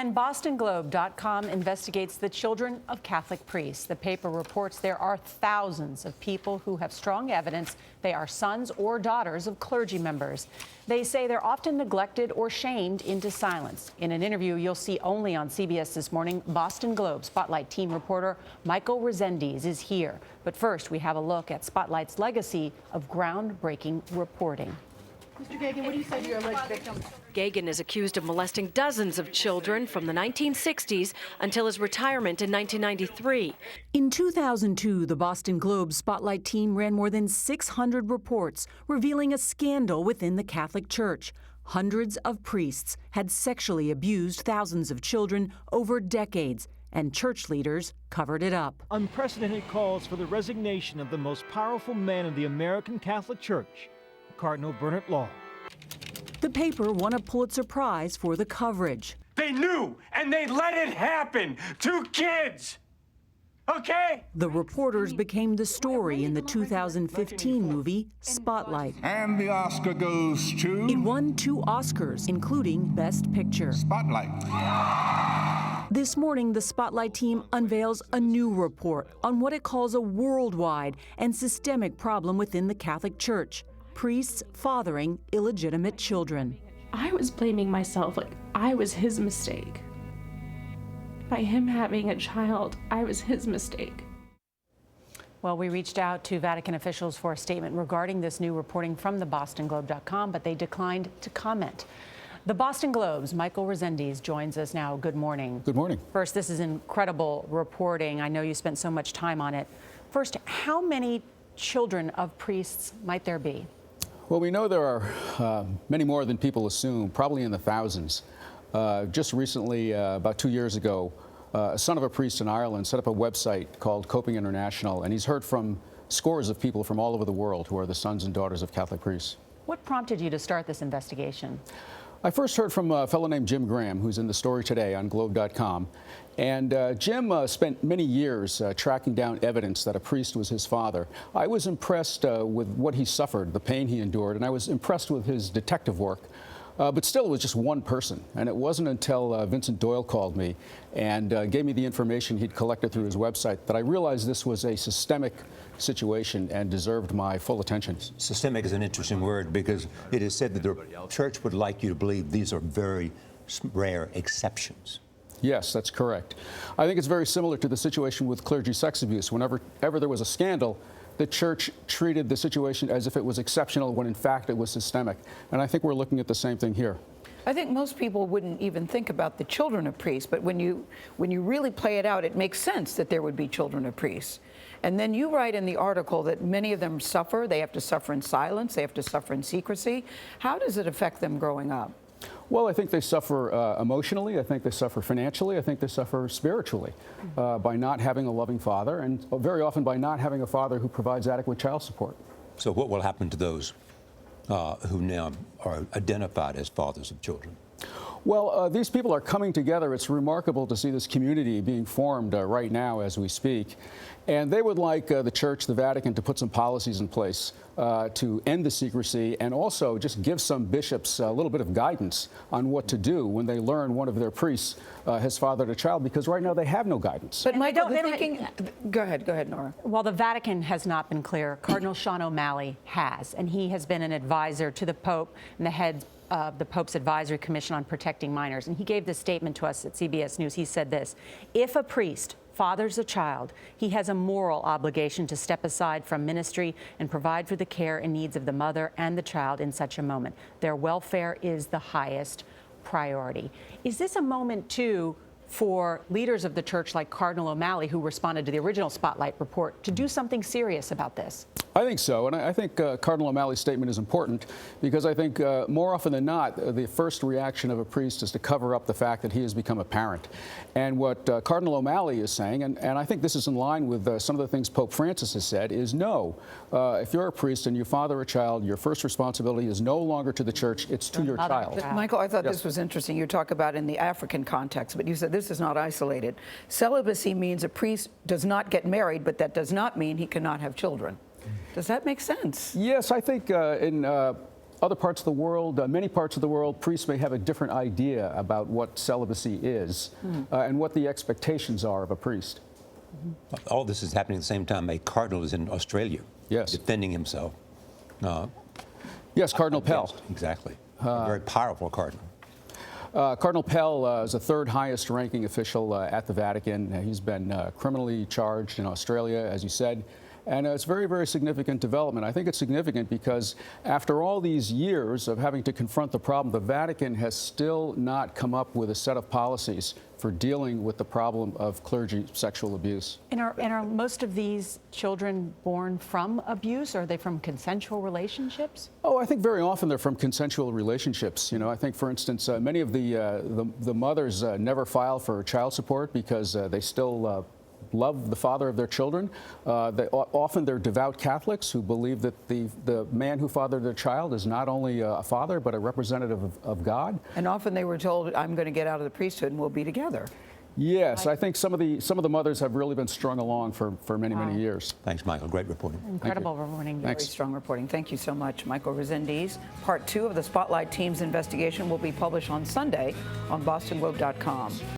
And BostonGlobe.com investigates the children of Catholic priests. The paper reports there are thousands of people who have strong evidence they are sons or daughters of clergy members. They say they're often neglected or shamed into silence. In an interview you'll see only on CBS This Morning, Boston Globe Spotlight team reporter Michael Rezendes is here. But first, we have a look at Spotlight's legacy of groundbreaking reporting. Mr. Gagan, what do you say to your alleged victims? Gagan is accused of molesting dozens of children from the 1960s until his retirement in 1993. In 2002, the Boston Globe Spotlight team ran more than 600 reports revealing a scandal within the Catholic Church. Hundreds of priests had sexually abused thousands of children over decades, and church leaders covered it up. Unprecedented calls for the resignation of the most powerful man in the American Catholic Church, Cardinal Bernard Law. The paper won a Pulitzer Prize for the coverage. They knew, and they let it happen. 2 kids. Okay? The reporters became the story in the 2015 movie Spotlight. And the Oscar goes to... It won 2 Oscars, including Best Picture. Spotlight. This morning, the Spotlight team unveils a new report on what it calls a worldwide and systemic problem within the Catholic Church: priests fathering illegitimate children. I was blaming myself, like I was his mistake. By him having a child, I was his mistake. Well, we reached out to Vatican officials for a statement regarding this new reporting from the BostonGlobe.com, but they declined to comment. The Boston Globe's Michael Rezendes joins us now. Good morning. Good morning. First, this is incredible reporting. I know you spent so much time on it. First, how many children of priests might there be? Well, we know there are many more than people assume, probably in the thousands. Just recently, about 2 years ago, a son of a priest in Ireland set up a website called Coping International, and he's heard from scores of people from all over the world who are the sons and daughters of Catholic priests. What prompted you to start this investigation? I first heard from a fellow named Jim Graham, who's in the story today on Globe.com. And Jim spent many years tracking down evidence that a priest was his father. I was impressed with what he suffered, the pain he endured, and I was impressed with his detective work. But still, it was just one person. And it wasn't until Vincent Doyle called me and gave me the information he'd collected through his website that I realized this was a systemic situation and deserved my full attention. Systemic is an interesting word because it is said that the church would like you to believe these are very rare exceptions. Yes, that's correct. I think it's very similar to the situation with clergy sex abuse. Whenever there was a scandal, the church treated the situation as if it was exceptional when in fact it was systemic. And I think we're looking at the same thing here. I think most people wouldn't even think about the children of priests, but when you really play it out, it makes sense that there would be children of priests. And then you write in the article that many of them suffer. They have to suffer in silence. They have to suffer in secrecy. How does it affect them growing up? Well, I think they suffer emotionally. I think they suffer financially. I think they suffer spiritually by not having a loving father, and very often by not having a father who provides adequate child support. So what will happen to those who now are identified as fathers of children? Well, these people are coming together. It's remarkable to see this community being formed right now as we speak. And they would like the Church, the Vatican, to put some policies in place to end the secrecy and also just give some bishops a little bit of guidance on what to do when they learn one of their priests has fathered a child, because right now they have no guidance. But Michael, go ahead, Norah. While the Vatican has not been clear, Cardinal Sean O'Malley has, and he has been an advisor to the Pope and the head of the Pope's Advisory Commission on Protecting Minors. And he gave this statement to us at CBS News. He said this: if a priest fathers a child, he has a moral obligation to step aside from ministry and provide for the care and needs of the mother and the child in such a moment. Their welfare is the highest priority. Is this a moment, too, for leaders of the church like Cardinal O'Malley, who responded to the original Spotlight report, to do something serious about this? I think so, and I think Cardinal O'Malley's statement is important because I think more often than not, the first reaction of a priest is to cover up the fact that he has become a parent. And what Cardinal O'Malley is saying, and I think this is in line with some of the things Pope Francis has said, is no. If you're a priest and you father a child, your first responsibility is no longer to the church, it's to your child. But Michael, I thought this was interesting. You talk about in the African context, but you said this is not isolated. Celibacy means a priest does not get married, but that does not mean he cannot have children. Does that make sense? Yes, I think in other parts of the world, many parts of the world, priests may have a different idea about what celibacy is and what the expectations are of a priest. All this is happening at the same time. A cardinal is in Australia, defending himself. Yes, Cardinal Pell. Exactly. A very powerful cardinal. Cardinal Pell is the third highest ranking official at the Vatican. He's been criminally charged in Australia, as you said. And it's a very, very significant development. I think it's significant because after all these years of having to confront the problem, the Vatican has still not come up with a set of policies for dealing with the problem of clergy sexual abuse. And are most of these children born from abuse? Are they from consensual relationships? Oh, I think very often they're from consensual relationships. You know, I think, for instance, many of the mothers never file for child support because they still love the father of their children. Often they're devout Catholics who believe that the man who fathered their child is not only a father but a representative of God. And often they were told, I'm going to get out of the priesthood and we'll be together. Yes, I think some of the mothers have really been strung along for many, many years. Thanks, Michael. Great reporting. Incredible reporting. Very strong reporting. Thank you so much, Michael Rezendes. Part 2 of the Spotlight team's investigation will be published on Sunday on bostonglobe.com.